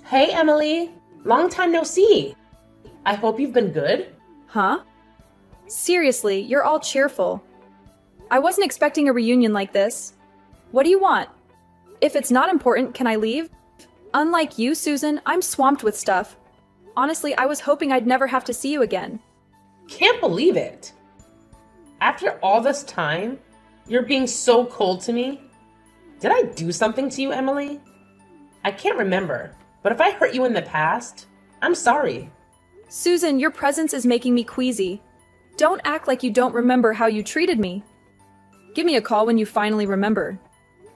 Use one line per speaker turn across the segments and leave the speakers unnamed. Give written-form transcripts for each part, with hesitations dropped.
Hey, Emily. Long time no see. I hope you've been good.
Huh? Seriously, you're all cheerful. I wasn't expecting a reunion like this. What do you want? If it's not important, can I leave? Unlike you, Susan, I'm swamped with stuff. Honestly, I was hoping I'd never have to see you again.
Can't believe it. After all this time, you're being so cold to me. Did I do something to you, Emily? I can't remember, but if I hurt you in the past, I'm sorry.
Susan, your presence is making me queasy. Don't act like you don't remember how you treated me. Give me a call when you finally remember.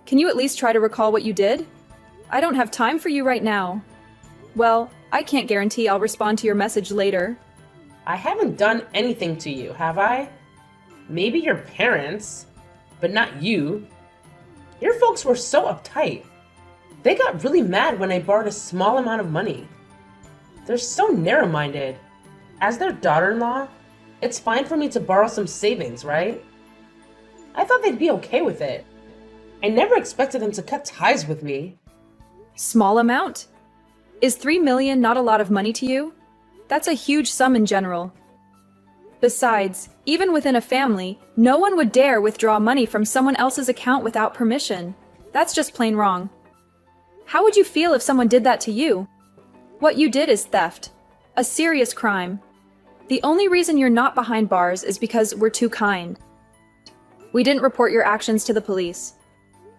Can you at least try to recall what you did? I don't have time for you right now. Well, I can't guarantee I'll respond to your message later.
I haven't done anything to you, have I? Maybe your parents, but not you. Your folks were so uptight. They got really mad when I borrowed a small amount of money. They're so narrow-minded. As their daughter-in-law, it's fine for me to borrow some savings, right? I thought they'd be okay with it. I never expected them to cut ties with me.
Small amount? Is 3 million not a lot of money to you? That's a huge sum in general. Besides, even within a family, no one would dare withdraw money from someone else's account without permission. That's just plain wrong. How would you feel if someone did that to you? What you did is theft. A serious crime. The only reason you're not behind bars is because we're too kind. We didn't report your actions to the police.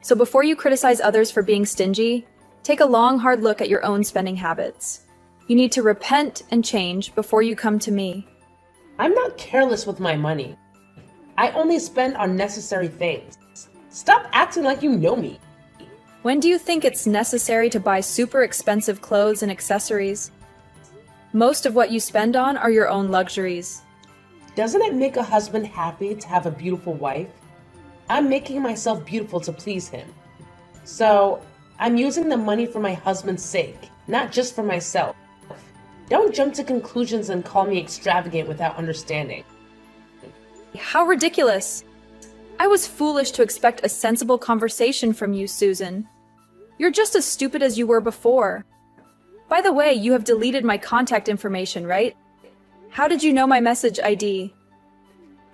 So before you criticize others for being stingy, take a long, hard look at your own spending habits. You need to repent and change before you come to me.
I'm not careless with my money. I only spend on necessary things. Stop acting like you know me.
When do you think it's necessary to buy super expensive clothes and accessories? Most of what you spend on are your own luxuries.
Doesn't it make a husband happy to have a beautiful wife? I'm making myself beautiful to please him. So, I'm using the money for my husband's sake, not just for myself. Don't jump to conclusions and call me extravagant without understanding.
How ridiculous! I was foolish to expect a sensible conversation from you, Susan. You're just as stupid as you were before. By the way, you have deleted my contact information, right? How did you know my message ID?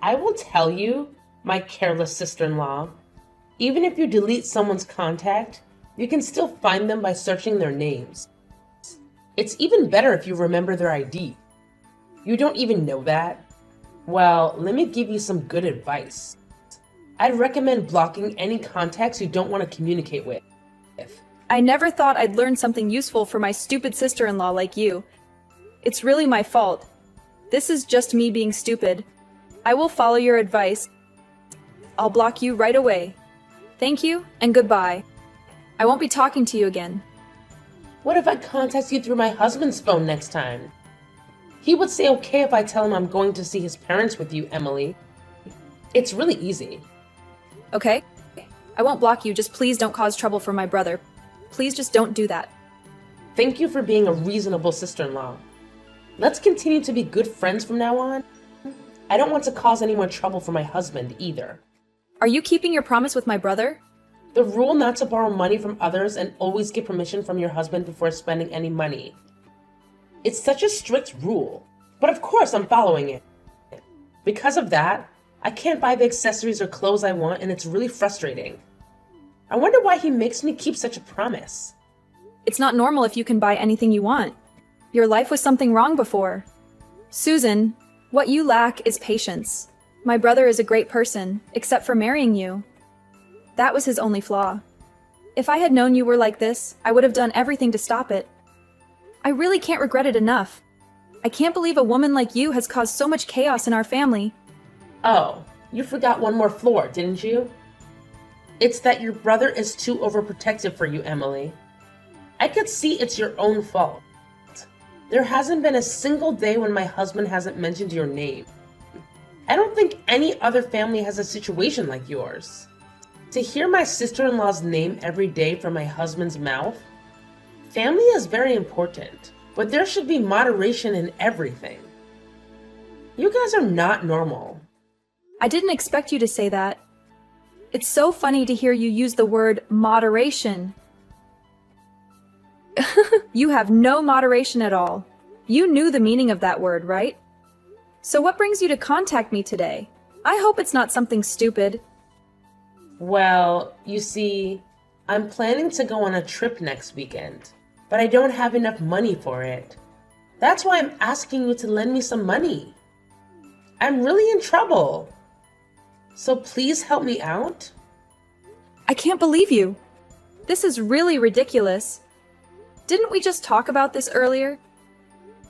I will tell you, my careless sister-in-law, even if you delete someone's contact, you can still find them by searching their names. It's even better if you remember their ID. You don't even know that? Well, let me give you some good advice. I'd recommend blocking any contacts you don't want to communicate with.
I never thought I'd learn something useful from my stupid sister-in-law like you. It's really my fault. This is just me being stupid. I will follow your advice. I'll block you right away. Thank you, and goodbye. I won't be talking to you again.
What if I contact you through my husband's phone next time? He would say okay if I tell him I'm going to see his parents with you, Emily. It's really easy.
Okay? I won't block you, just please don't cause trouble for my brother. Please just don't do that.
Thank you for being a reasonable sister-in-law. Let's continue to be good friends from now on. I don't want to cause any more trouble for my husband either.
Are you keeping your promise with my brother?
The rule not to borrow money from others and always get permission from your husband before spending any money. It's such a strict rule, but of course I'm following it. Because of that, I can't buy the accessories or clothes I want, and it's really frustrating. I wonder why he makes me keep such a promise.
It's not normal if you can buy anything you want. Your life was something wrong before. Susan, what you lack is patience. My brother is a great person, except for marrying you. That was his only flaw. If I had known you were like this, I would have done everything to stop it. I really can't regret it enough. I can't believe a woman like you has caused so much chaos in our family.
Oh, you forgot one more floor, didn't you? It's that your brother is too overprotective for you, Emily. I could see it's your own fault. There hasn't been a single day when my husband hasn't mentioned your name. I don't think any other family has a situation like yours. To hear my sister-in-law's name every day from my husband's mouth, family is very important, but there should be moderation in everything. You guys are not normal.
I didn't expect you to say that. It's so funny to hear you use the word moderation. You have no moderation at all. You knew the meaning of that word, right? So what brings you to contact me today? I hope it's not something stupid.
Well, you see, I'm planning to go on a trip next weekend, but I don't have enough money for it. That's why I'm asking you to lend me some money. I'm really in trouble. So please help me out.
I can't believe you. This is really ridiculous. Didn't we just talk about this earlier?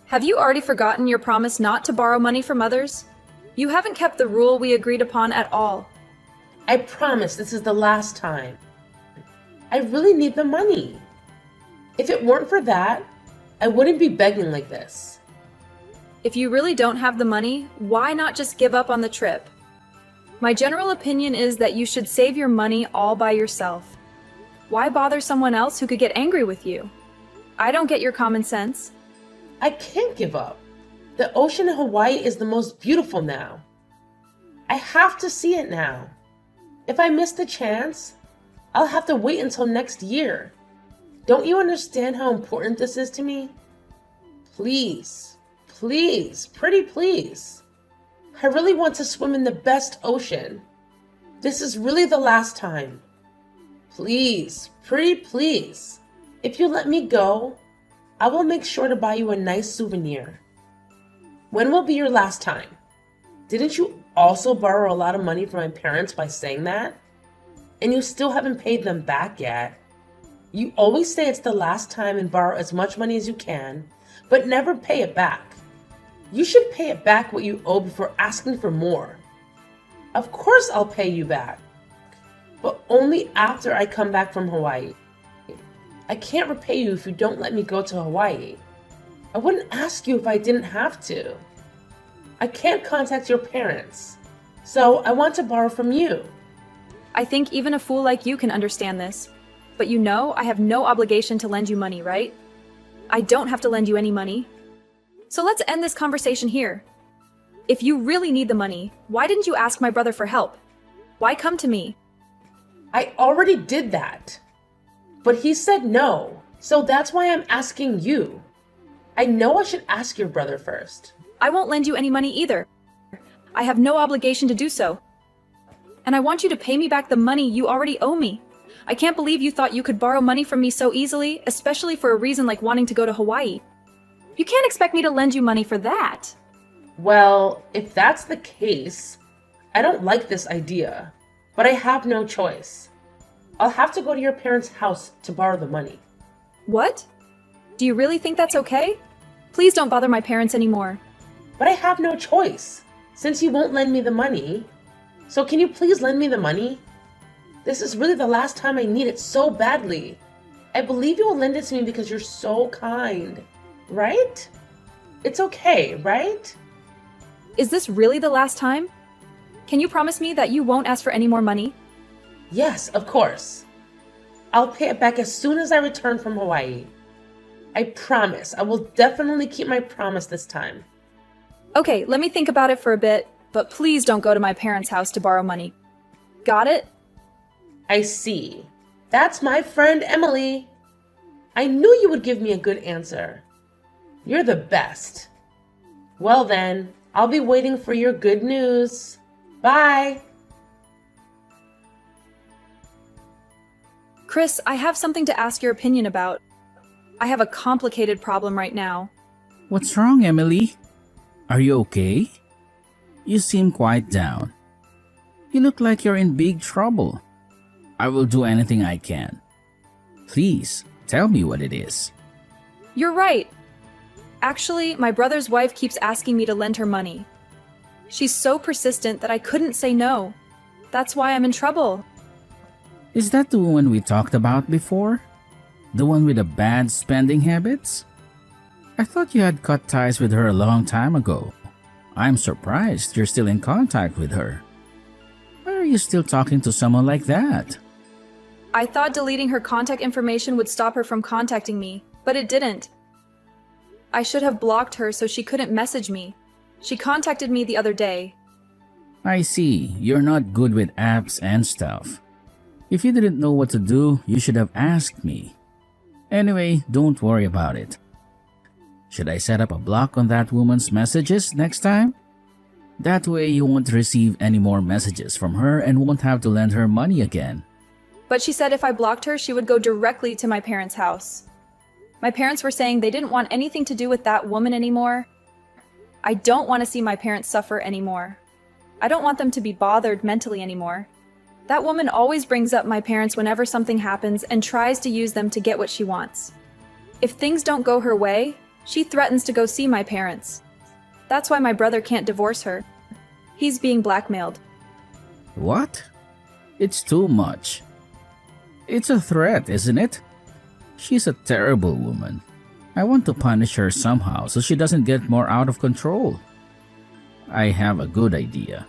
Have you already forgotten your promise not to borrow money from others? You haven't kept the rule we agreed upon at all.
I promise this is the last time. I really need the money. If it weren't for that, I wouldn't be begging like this.
If you really don't have the money, why not just give up on the trip? My general opinion is that you should save your money all by yourself. Why bother someone else who could get angry with you? I don't get your common sense.
I can't give up. The ocean in Hawaii is the most beautiful now. I have to see it now. If I miss the chance, I'll have to wait until next year. Don't you understand how important this is to me? Please, please, pretty please. I really want to swim in the best ocean. This is really the last time. Please, pretty please. If you let me go, I will make sure to buy you a nice souvenir. When will be your last time? Didn't you also borrow a lot of money from my parents by saying that? And you still haven't paid them back yet. You always say it's the last time and borrow as much money as you can, but never pay it back. You should pay it back what you owe before asking for more. Of course I'll pay you back, but only after I come back from Hawaii. I can't repay you if you don't let me go to Hawaii. I wouldn't ask you if I didn't have to. I can't contact your parents, so I want to borrow from you.
I think even a fool like you can understand this. But you know I have no obligation to lend you money, right? I don't have to lend you any money. So let's end this conversation here. If you really need the money, why didn't you ask my brother for help? Why come to me?
I already did that. But he said no, so that's why I'm asking you. I know I should ask your brother first.
I won't lend you any money either. I have no obligation to do so. And I want you to pay me back the money you already owe me. I can't believe you thought you could borrow money from me so easily, especially for a reason like wanting to go to Hawaii. You can't expect me to lend you money for that.
Well, if that's the case, I don't like this idea, but I have no choice. I'll have to go to your parents' house to borrow the money.
What? Do you really think that's okay? Please don't bother my parents anymore.
But I have no choice, since you won't lend me the money. So can you please lend me the money? This is really the last time I need it so badly. I believe you will lend it to me because you're so kind, right? It's okay, right?
Is this really the last time? Can you promise me that you won't ask for any more money?
Yes, of course. I'll pay it back as soon as I return from Hawaii. I promise. I will definitely keep my promise this time.
Okay, let me think about it for a bit, but please don't go to my parents' house to borrow money. Got it?
I see. That's my friend Emily. I knew you would give me a good answer. You're the best. Well then, I'll be waiting for your good news. Bye.
Chris, I have something to ask your opinion about. I have a complicated problem right now.
What's wrong, Emily? Are you okay? You seem quite down. You look like you're in big trouble. I will do anything I can. Please, tell me what it is.
You're right. Actually, my brother's wife keeps asking me to lend her money. She's so persistent that I couldn't say no. That's why I'm in trouble.
Is that the one we talked about before? The one with the bad spending habits? I thought you had cut ties with her a long time ago. I'm surprised you're still in contact with her. Why are you still talking to someone like that?
I thought deleting her contact information would stop her from contacting me, but it didn't. I should have blocked her so she couldn't message me. She contacted me the other day.
I see, you're not good with apps and stuff. If you didn't know what to do, you should have asked me. Anyway, don't worry about it. Should I set up a block on that woman's messages next time? That way you won't receive any more messages from her and won't have to lend her money again.
But she said if I blocked her, she would go directly to my parents' house. My parents were saying they didn't want anything to do with that woman anymore. I don't want to see my parents suffer anymore. I don't want them to be bothered mentally anymore. That woman always brings up my parents whenever something happens and tries to use them to get what she wants. If things don't go her way, she threatens to go see my parents. That's why my brother can't divorce her. He's being blackmailed.
What? It's too much. It's a threat, isn't it? She's a terrible woman. I want to punish her somehow so she doesn't get more out of control. I have a good idea.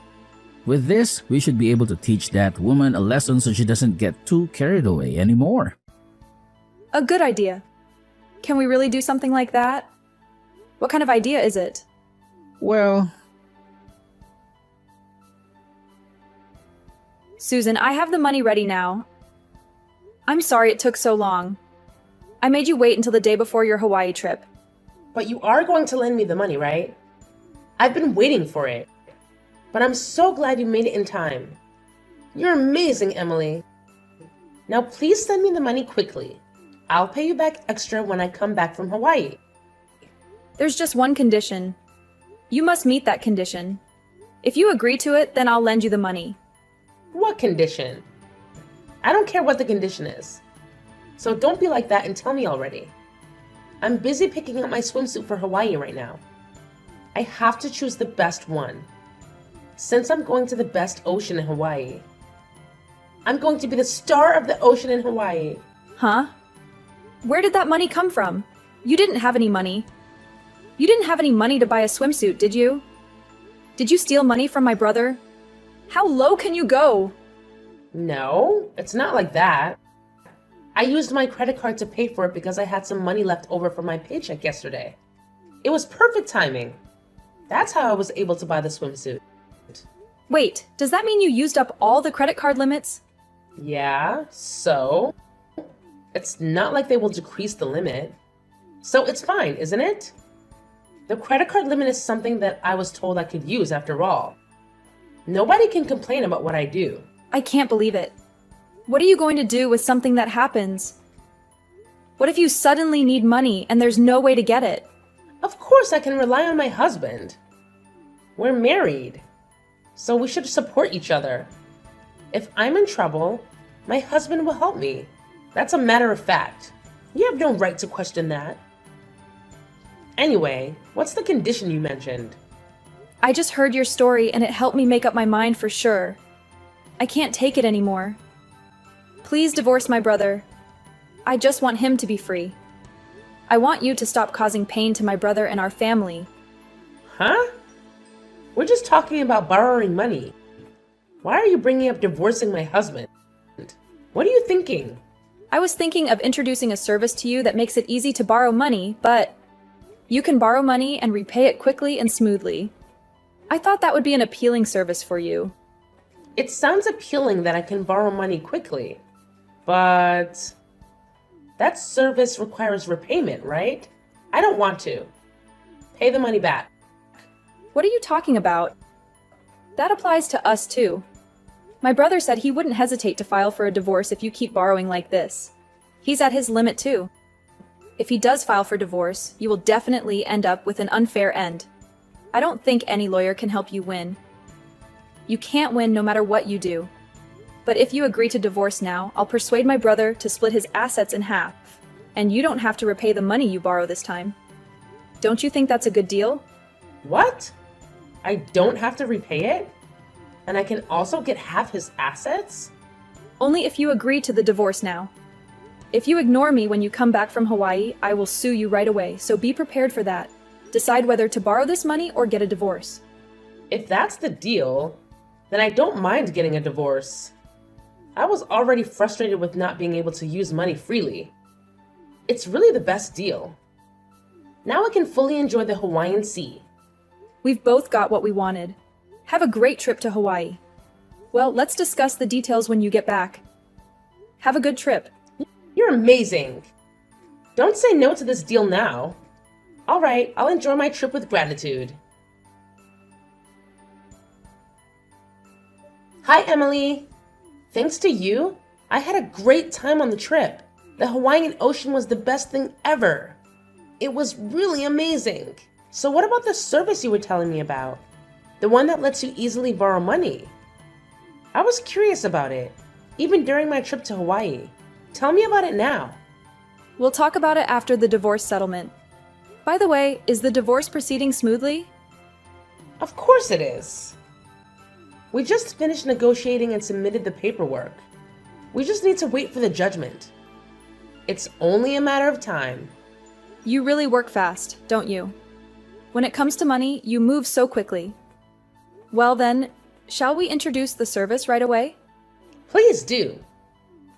With this, we should be able to teach that woman a lesson so she doesn't get too carried away anymore.
A good idea. Can we really do something like that? What kind of idea is it?
Well,
Susan, I have the money ready now. I'm sorry it took so long. I made you wait until the day before your Hawaii trip.
But you are going to lend me the money, right? I've been waiting for it. But I'm so glad you made it in time. You're amazing, Emily. Now please send me the money quickly. I'll pay you back extra when I come back from Hawaii.
There's just one condition. You must meet that condition. If you agree to it, then I'll lend you the money.
What condition? I don't care what the condition is. So don't be like that and tell me already. I'm busy picking up my swimsuit for Hawaii right now. I have to choose the best one. Since I'm going to the best ocean in Hawaii, I'm going to be the star of the ocean in Hawaii.
Huh? Where did that money come from? You didn't have any money. You didn't have any money to buy a swimsuit, did you? Did you steal money from my brother? How low can you go?
No, it's not like that. I used my credit card to pay for it because I had some money left over from my paycheck yesterday. It was perfect timing. That's how I was able to buy the swimsuit.
Wait, does that mean you used up all the credit card limits?
Yeah, so? It's not like they will decrease the limit. So it's fine, isn't it? The credit card limit is something that I was told I could use after all. Nobody can complain about what I do.
I can't believe it. What are you going to do with something that happens? What if you suddenly need money and there's no way to get it?
Of course I can rely on my husband. We're married, so we should support each other. If I'm in trouble, my husband will help me. That's a matter of fact. You have no right to question that. Anyway, what's the condition you mentioned?
I just heard your story and it helped me make up my mind for sure. I can't take it anymore. Please divorce my brother. I just want him to be free. I want you to stop causing pain to my brother and our family.
Huh? We're just talking about borrowing money. Why are you bringing up divorcing my husband? What are you thinking?
I was thinking of introducing a service to you that makes it easy to borrow money, but you can borrow money and repay it quickly and smoothly. I thought that would be an appealing service for you.
It sounds appealing that I can borrow money quickly, but that service requires repayment, right? I don't want to. Pay the money back.
What are you talking about? That applies to us too. My brother said he wouldn't hesitate to file for a divorce if you keep borrowing like this. He's at his limit too. If he does file for divorce, you will definitely end up with an unfair end. I don't think any lawyer can help you win. You can't win no matter what you do. But if you agree to divorce now, I'll persuade my brother to split his assets in half, and you don't have to repay the money you borrow this time. Don't you think that's a good deal?
What? I don't have to repay it? And I can also get half his assets?
Only if you agree to the divorce now. If you ignore me when you come back from Hawaii, I will sue you right away, so be prepared for that. Decide whether to borrow this money or get a divorce.
If that's the deal, then I don't mind getting a divorce. I was already frustrated with not being able to use money freely. It's really the best deal. Now I can fully enjoy the Hawaiian Sea.
We've both got what we wanted. Have a great trip to Hawaii. Well, let's discuss the details when you get back. Have a good trip.
You're amazing. Don't say no to this deal now. All right, I'll enjoy my trip with gratitude. Hi, Emily. Thanks to you, I had a great time on the trip. The Hawaiian Ocean was the best thing ever. It was really amazing. So what about the service you were telling me about? The one that lets you easily borrow money? I was curious about it, even during my trip to Hawaii. Tell me about it now.
We'll talk about it after the divorce settlement. By the way, is the divorce proceeding smoothly?
Of course it is. We just finished negotiating and submitted the paperwork. We just need to wait for the judgment. It's only a matter of time.
You really work fast, don't you? When it comes to money, you move so quickly. Well then, shall we introduce the service right away?
Please do.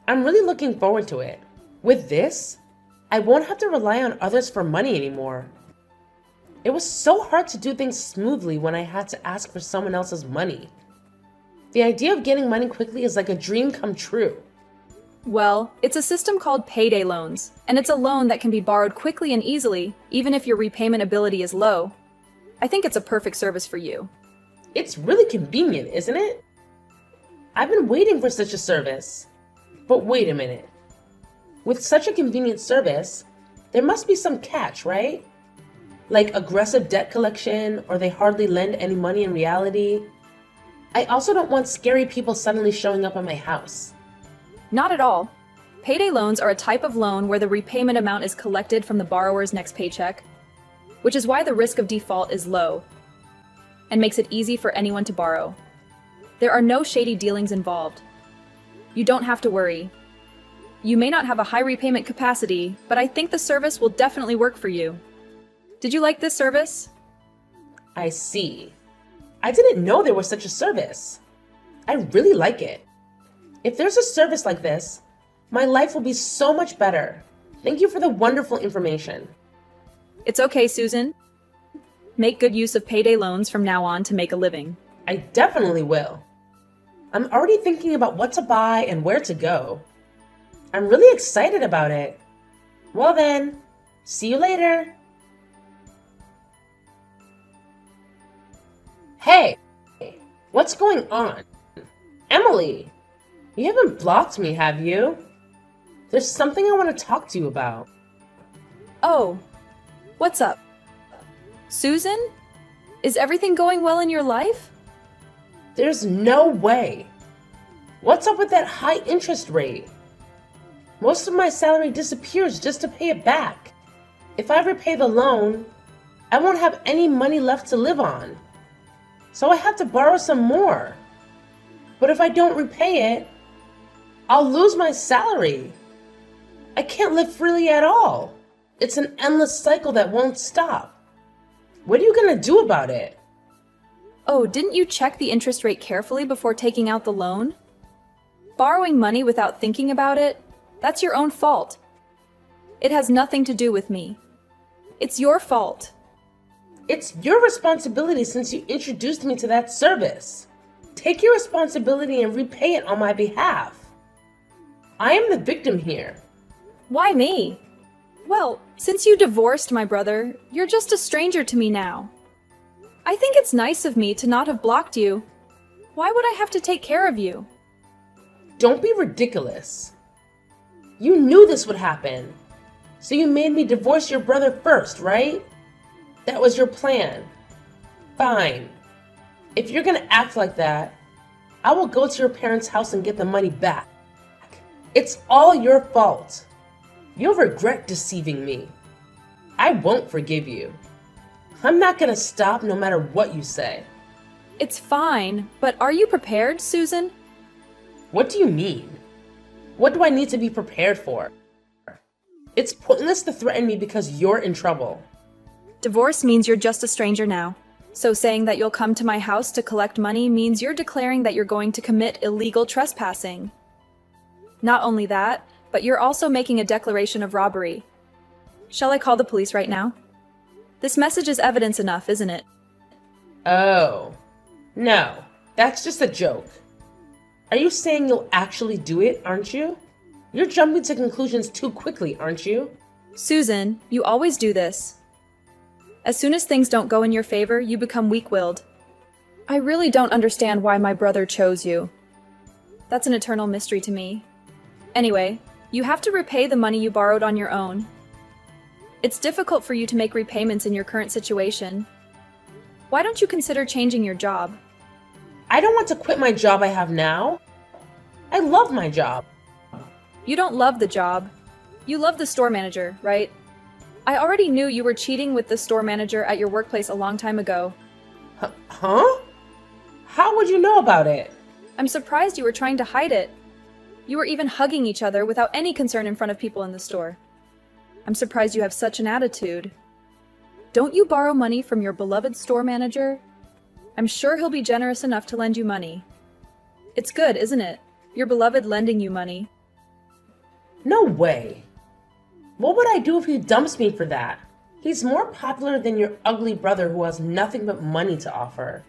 I'm really looking forward to it. With this, I won't have to rely on others for money anymore. It was so hard to do things smoothly when I had to ask for someone else's money. The idea of getting money quickly is like a dream come true.
Well, it's a system called payday loans, and it's a loan that can be borrowed quickly and easily, even if your repayment ability is low. I think it's a perfect service for you.
It's really convenient, isn't it? I've been waiting for such a service. But wait a minute. With such a convenient service, there must be some catch, right? Like aggressive debt collection, or they hardly lend any money in reality. I also don't want scary people suddenly showing up at my house.
Not at all. Payday loans are a type of loan where the repayment amount is collected from the borrower's next paycheck, which is why the risk of default is low and makes it easy for anyone to borrow. There are no shady dealings involved. You don't have to worry. You may not have a high repayment capacity, but I think the service will definitely work for you. Did you like this service?
I see. I didn't know there was such a service. I really like it. If there's a service like this, my life will be so much better. Thank you for the wonderful information.
It's okay, Susan. Make good use of payday loans from now on to make a living.
I definitely will. I'm already thinking about what to buy and where to go. I'm really excited about it. Well then, see you later. Hey, what's going on? Emily, you haven't blocked me, have you? There's something I want to talk to you about.
Oh, what's up? Susan? Is everything going well in your life?
There's no way. What's up with that high interest rate? Most of my salary disappears just to pay it back. If I repay the loan, I won't have any money left to live on. So I have to borrow some more. But if I don't repay it, I'll lose my salary. I can't live freely at all. It's an endless cycle that won't stop. What are you gonna do about it?
Oh, didn't you check the interest rate carefully before taking out the loan? Borrowing money without thinking about it, that's your own fault. It has nothing to do with me. It's your fault.
It's your responsibility since you introduced me to that service. Take your responsibility and repay it on my behalf. I am the victim here.
Why me? Well, since you divorced my brother, you're just a stranger to me now. I think it's nice of me to not have blocked you. Why would I have to take care of you?
Don't be ridiculous. You knew this would happen. So you made me divorce your brother first, right? That was your plan. Fine. If you're gonna act like that, I will go to your parents' house and get the money back. It's all your fault. You'll regret deceiving me. I won't forgive you. I'm not gonna stop no matter what you say.
It's fine, but are you prepared, Susan?
What do you mean? What do I need to be prepared for? It's pointless to threaten me because you're in trouble.
Divorce means you're just a stranger now. So saying that you'll come to my house to collect money means you're declaring that you're going to commit illegal trespassing. Not only that, but you're also making a declaration of robbery. Shall I call the police right now? This message is evidence enough, isn't it?
Oh. No, that's just a joke. Are you saying you'll actually do it, aren't you? You're jumping to conclusions too quickly, aren't you?
Susan, you always do this. As soon as things don't go in your favor, you become weak-willed. I really don't understand why my brother chose you. That's an eternal mystery to me. Anyway, you have to repay the money you borrowed on your own. It's difficult for you to make repayments in your current situation. Why don't you consider changing your job?
I don't want to quit my job I have now. I love my job.
You don't love the job. You love the store manager, right? I already knew you were cheating with the store manager at your workplace a long time ago.
Huh? How would you know about it?
I'm surprised you were trying to hide it. You were even hugging each other without any concern in front of people in the store. I'm surprised you have such an attitude. Don't you borrow money from your beloved store manager? I'm sure he'll be generous enough to lend you money. It's good, isn't it? Your beloved lending you money.
No way. What would I do if he dumps me for that? He's more popular than your ugly brother who has nothing but money to offer.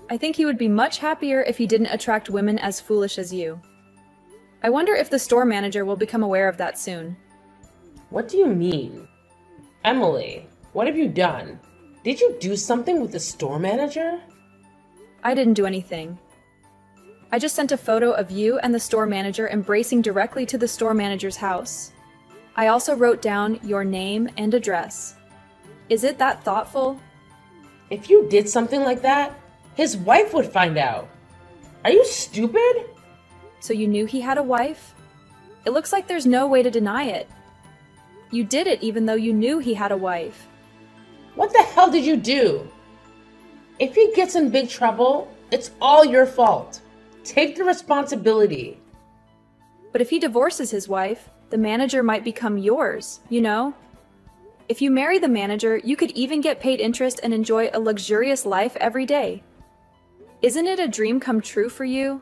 I think he would be much happier if he didn't attract women as foolish as you. I wonder if the store manager will become aware of that soon.
What do you mean? Emily, what have you done? Did you do something with the store manager?
I didn't do anything. I just sent a photo of you and the store manager embracing directly to the store manager's house. I also wrote down your name and address. Is it that thoughtful?
If you did something like that, his wife would find out. Are you stupid?
So you knew he had a wife? It looks like there's no way to deny it. You did it even though you knew he had a wife.
What the hell did you do? If he gets in big trouble, it's all your fault. Take the responsibility.
But if he divorces his wife, the manager might become yours, you know? If you marry the manager, you could even get paid interest and enjoy a luxurious life every day. Isn't it a dream come true for you?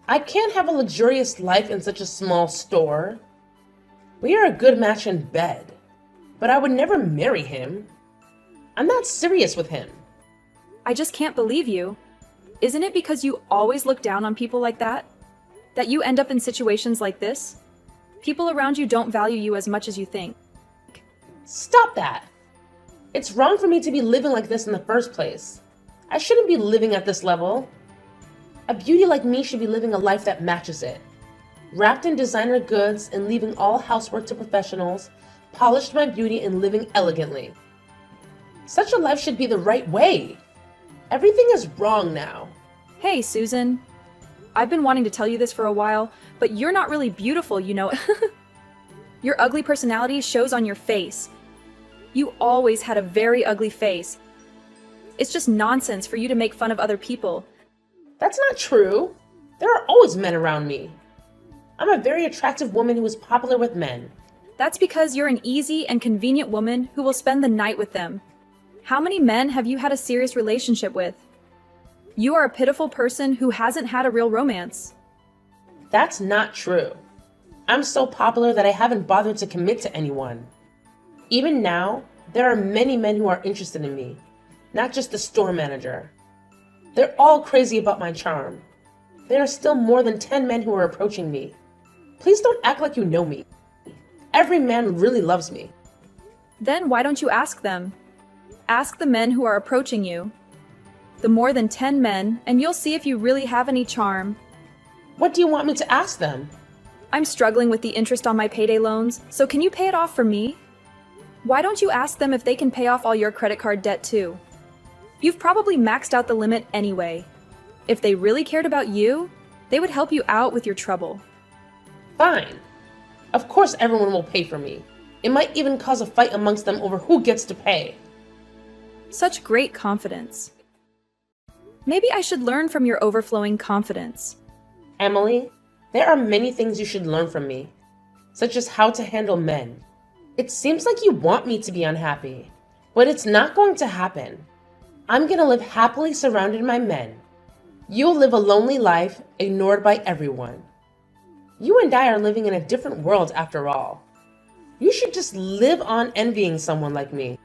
I can't have a luxurious life in such a small store. We are a good match in bed, but I would never marry him. I'm not serious with him.
I just can't believe you. Isn't it because you always look down on people like that? That you end up in situations like this? People around you don't value you as much as you think.
Stop that. It's wrong for me to be living like this in the first place. I shouldn't be living at this level. A beauty like me should be living a life that matches it. Wrapped in designer goods and leaving all housework to professionals, polished my beauty and living elegantly. Such a life should be the right way. Everything is wrong now.
Hey, Susan. I've been wanting to tell you this for a while, but you're not really beautiful, you know. Your ugly personality shows on your face. You always had a very ugly face. It's just nonsense for you to make fun of other people.
That's not true. There are always men around me. I'm a very attractive woman who is popular with men.
That's because you're an easy and convenient woman who will spend the night with them. How many men have you had a serious relationship with? You are a pitiful person who hasn't had a real romance.
That's not true. I'm so popular that I haven't bothered to commit to anyone. Even now, there are many men who are interested in me, not just the store manager. They're all crazy about my charm. There are still more than 10 men who are approaching me. Please don't act like you know me. Every man really loves me.
Then why don't you ask them? Ask the men who are approaching you. The more than 10 men, and you'll see if you really have any charm.
What do you want me to ask them?
I'm struggling with the interest on my payday loans, so can you pay it off for me? Why don't you ask them if they can pay off all your credit card debt too? You've probably maxed out the limit anyway. If they really cared about you, they would help you out with your trouble.
Fine. Of course everyone will pay for me. It might even cause a fight amongst them over who gets to pay.
Such great confidence. Maybe I should learn from your overflowing confidence.
Emily, there are many things you should learn from me, such as how to handle men. It seems like you want me to be unhappy, but it's not going to happen. I'm gonna live happily surrounded by men. You'll live a lonely life, ignored by everyone. You and I are living in a different world after all. You should just live on envying someone like me.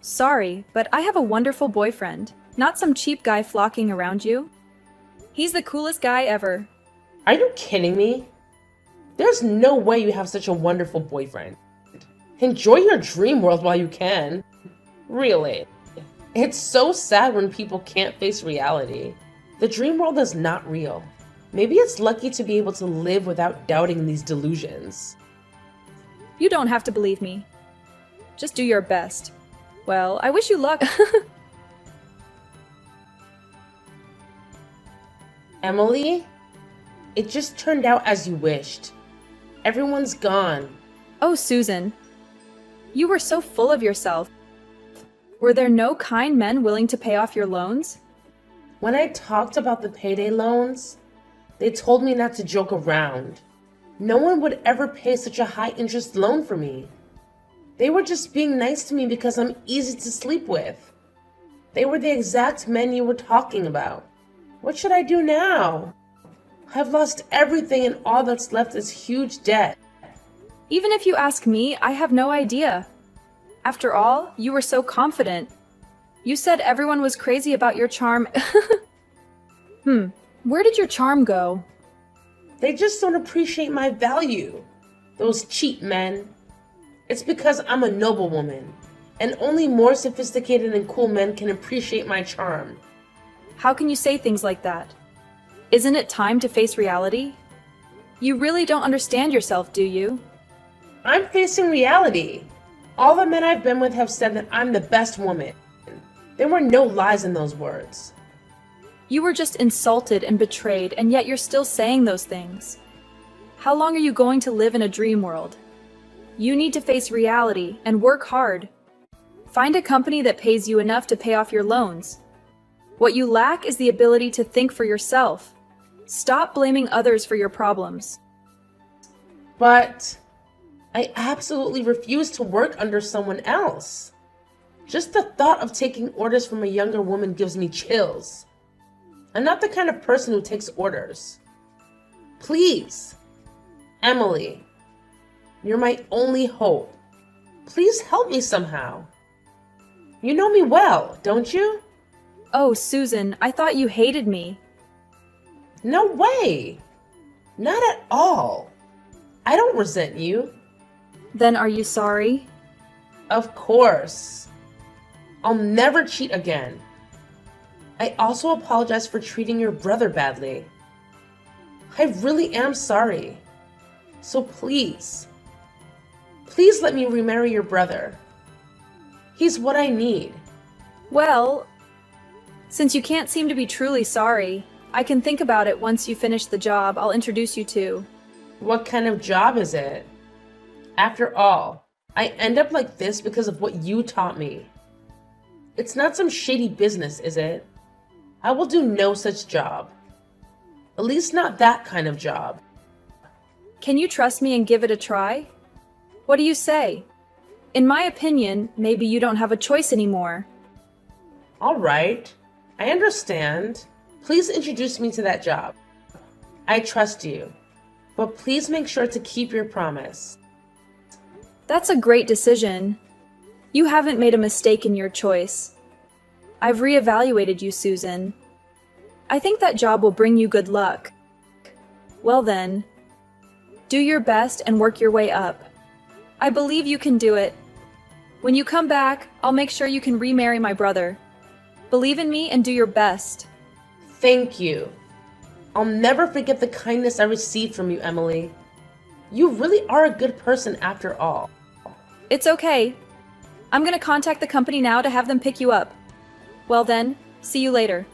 Sorry, but I have a wonderful boyfriend, not some cheap guy flocking around you. He's the coolest guy ever.
Are you kidding me? There's no way you have such a wonderful boyfriend. Enjoy your dream world while you can. Really. It's so sad when people can't face reality. The dream world is not real. Maybe it's lucky to be able to live without doubting these delusions.
You don't have to believe me. Just do your best. Well, I wish you luck.
Emily, it just turned out as you wished. Everyone's gone.
Oh, Susan. You were so full of yourself. Were there no kind men willing to pay off your loans?
When I talked about the payday loans, they told me not to joke around. No one would ever pay such a high interest loan for me. They were just being nice to me because I'm easy to sleep with. They were the exact men you were talking about. What should I do now? I've lost everything and all that's left is huge debt.
Even if you ask me, I have no idea. After all, you were so confident. You said everyone was crazy about your charm. Where did your charm go?
They just don't appreciate my value. Those cheap men. It's because I'm a noblewoman, and only more sophisticated and cool men can appreciate my charm.
How can you say things like that? Isn't it time to face reality? You really don't understand yourself, do you?
I'm facing reality. All the men I've been with have said that I'm the best woman. There were no lies in those words.
You were just insulted and betrayed, and yet you're still saying those things. How long are you going to live in a dream world? You need to face reality and work hard. Find a company that pays you enough to pay off your loans. What you lack is the ability to think for yourself. Stop blaming others for your problems.
But I absolutely refuse to work under someone else. Just the thought of taking orders from a younger woman gives me chills. I'm not the kind of person who takes orders. Please, Emily, you're my only hope. Please help me somehow. You know me well, don't you?
Oh, Susan, I thought you hated me.
No way. Not at all. I don't resent you.
Then are you sorry?
Of course. I'll never cheat again. I also apologize for treating your brother badly. I really am sorry. So please let me remarry your brother. He's what I need.
Well, since you can't seem to be truly sorry, I can think about it once you finish the job I'll introduce you to.
What kind of job is it? After all, I end up like this because of what you taught me. It's not some shady business, is it? I will do no such job. At least not that kind of job.
Can you trust me and give it a try? What do you say? In my opinion, maybe you don't have a choice anymore.
All right, I understand. Please introduce me to that job. I trust you, but please make sure to keep your promise.
That's a great decision. You haven't made a mistake in your choice. I've reevaluated you, Susan. I think that job will bring you good luck. Well then, do your best and work your way up. I believe you can do it. When you come back, I'll make sure you can remarry my brother. Believe in me and do your best.
Thank you. I'll never forget the kindness I received from you, Emily. You really are a good person after all.
It's okay. I'm gonna contact the company now to have them pick you up. Well then, see you later.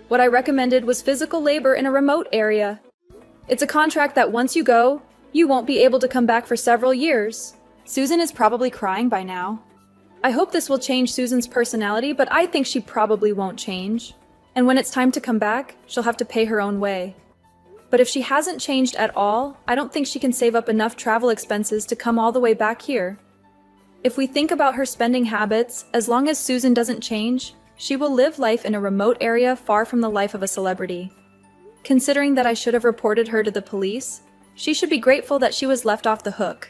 What I recommended was physical labor in a remote area. It's a contract that once you go, you won't be able to come back for several years. Susan is probably crying by now. I hope this will change Susan's personality, but I think she probably won't change. And when it's time to come back, she'll have to pay her own way. But if she hasn't changed at all, I don't think she can save up enough travel expenses to come all the way back here. If we think about her spending habits, as long as Susan doesn't change, she will live life in a remote area far from the life of a celebrity. Considering that I should have reported her to the police, she should be grateful that she was left off the hook.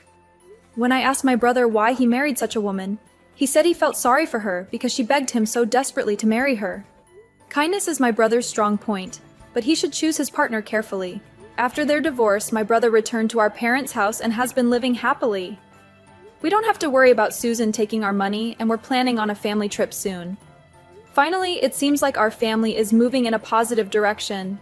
When I asked my brother why he married such a woman, he said he felt sorry for her because she begged him so desperately to marry her. Kindness is my brother's strong point, but he should choose his partner carefully. After their divorce, my brother returned to our parents' house and has been living happily. We don't have to worry about Susan taking our money, and we're planning on a family trip soon. Finally, it seems like our family is moving in a positive direction.